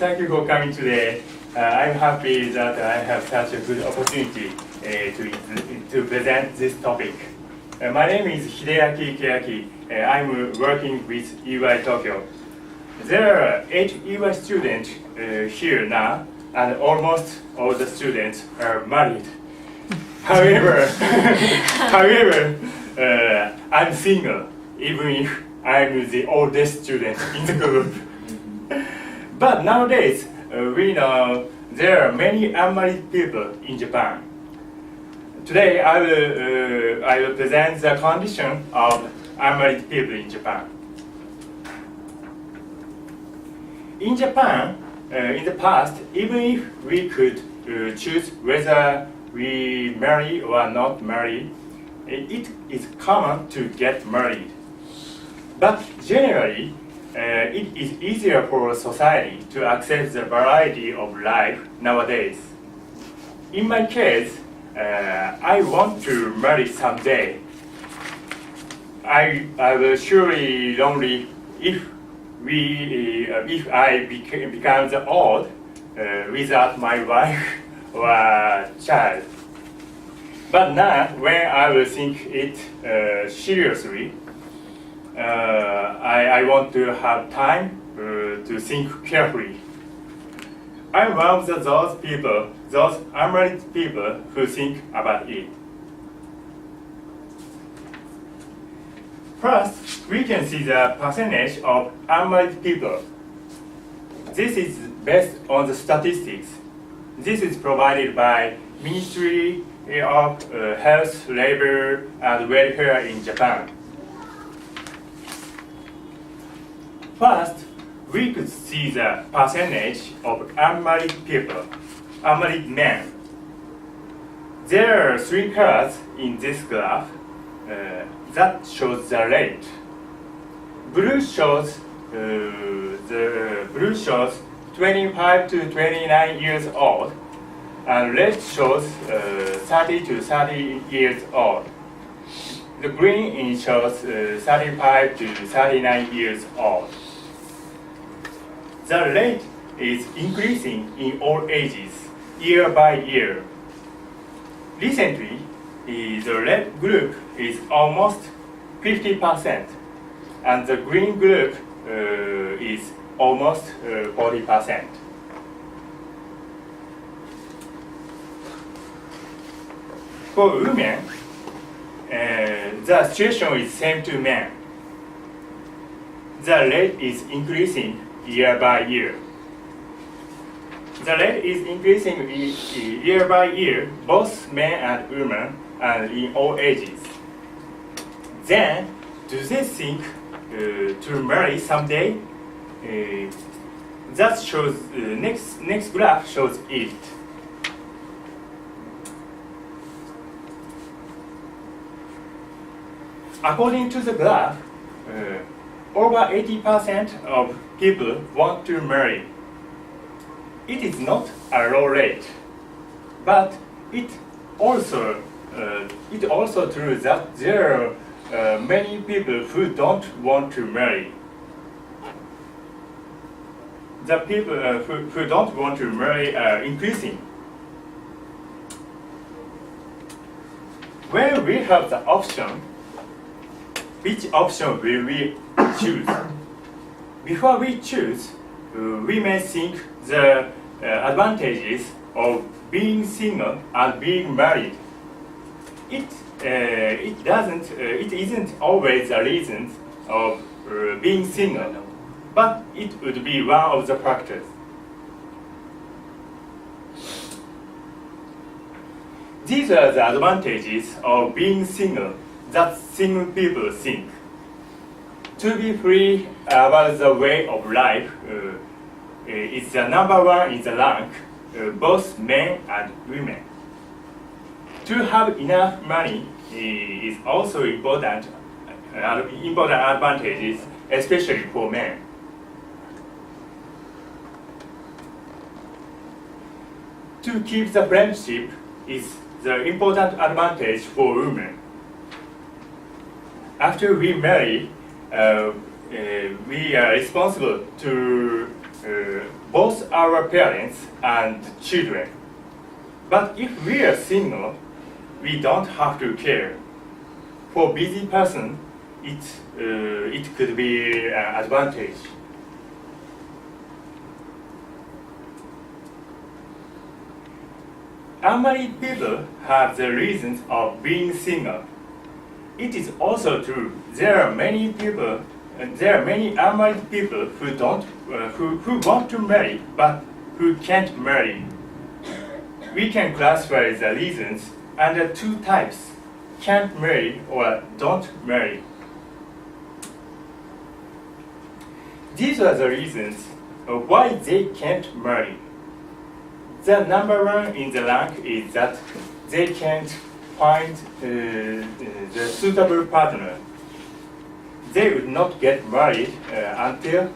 Thank you for coming today. I'm happy that I have such a good opportunity to present this topic. My name is Keyaki. I'm working with UI Tokyo. There are 8 UI students here now, and almost all the students are married. However, I'm single, even if I'm the oldest student in the group. But nowadays, we know there are many unmarried people in Japan. Today, I will present the condition of unmarried people in Japan. In Japan, in the past, even if we could choose whether we marry or not marry, it is common to get married. But generally, it is easier for society to accept the variety of life nowadays. In my case, I want to marry someday. I will surely lonely if I become old without my wife or child. But now, when I will think it seriously, I want to have time to think carefully. I'm one of those unmarried people who think about it. First, we can see the percentage of unmarried people. This is based on the statistics. This is provided by Ministry of Health, Labor, and Welfare in Japan. First, we could see the percentage of unmarried people, unmarried men. There are 3 colors in this graph that shows the rate. Blue shows 25 to 29 years old, and red shows 30 to 30 years old. The green shows 35 to 39 years old. The rate is increasing in all ages, year by year. Recently, the red group is almost 50%, and the green group is almost 40%. For women, the situation is same to men. The rate is increasing year by year. The rate is increasing year by year, both men and women, and in all ages. Then, do they think to marry someday? That shows next graph shows it. According to the graph, over 80% of people want to marry. It is not a low rate, but it also true that there are many people who don't want to marry. The people who don't want to marry are increasing. When we have the option, which option will we choose? Before we choose, we may think the advantages of being single and being married. It isn't always a reason of being single, but it would be one of the factors. These are the advantages of being single that single people think. To be free about the way of life is the number 1 in the rank, both men and women. To have enough money is also important advantages, especially for men. To keep the friendship is the important advantage for women. After we marry, we are responsible to both our parents and children. But if we are single, we don't have to care. For busy person, it could be an advantage. Unmarried people have the reasons of being single. It is also true. There are many unmarried people who want to marry but who can't marry. We can classify the reasons under two types: can't marry or don't marry. These are the reasons why they can't marry. The number one in the rank is that they can't find the suitable partner. They would not get married until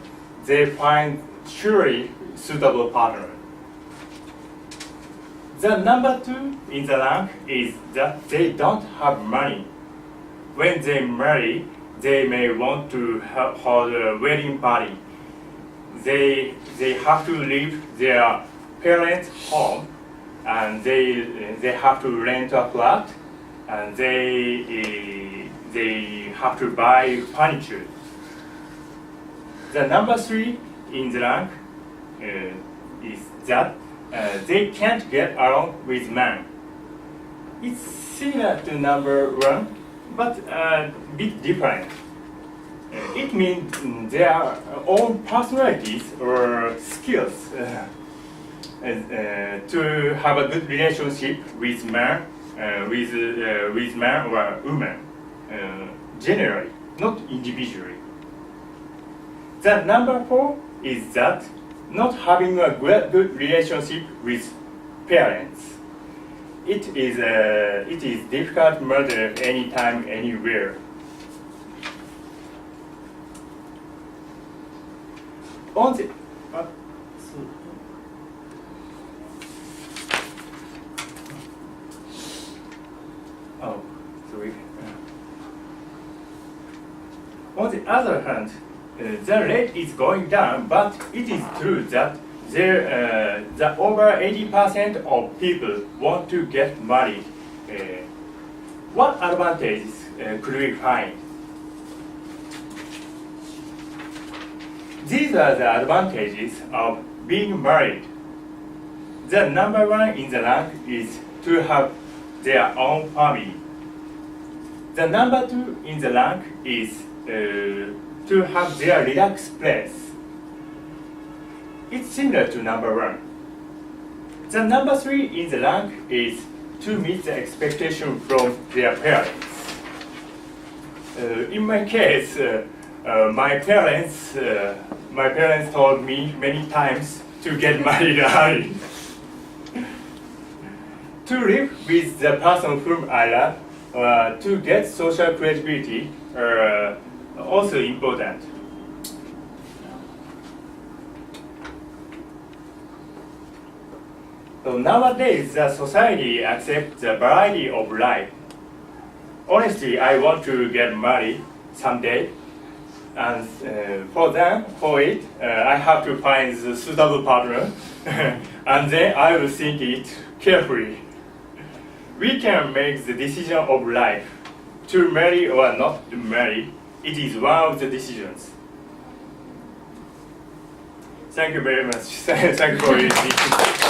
they find truly suitable partner. The number two in the rank is that they don't have money. When they marry, they may want to hold a wedding party. They have to leave their parents' home, and they have to rent a flat, and they have to buy furniture. The number three in the rank is that they can't get along with man. It's similar to number one, but a bit different. It means their own personalities or skills to have a good relationship with man, with man or woman, generally, not individually. The number four is that not having a good relationship with parents. It is difficult to murder anytime, anywhere. On the On the other hand, the rate is going down, but it is true that the over 80% of people want to get married. What advantages could we find? These are the advantages of being married. The number one in the rank is to have their own family. The number two in the rank is to have their relaxed place. It's similar to number one. The number three in the rank is to meet the expectation from their parents. In my case, my parents told me many times to get married early. To live with the person whom I love, to get social credibility are also important. So nowadays, the society accepts the variety of life. Honestly, I want to get married someday, and for it, I have to find the suitable partner, and then I will think it carefully. We can make the decision of life, to marry or not to marry. It is one of the decisions. Thank you very much. Thank you for listening.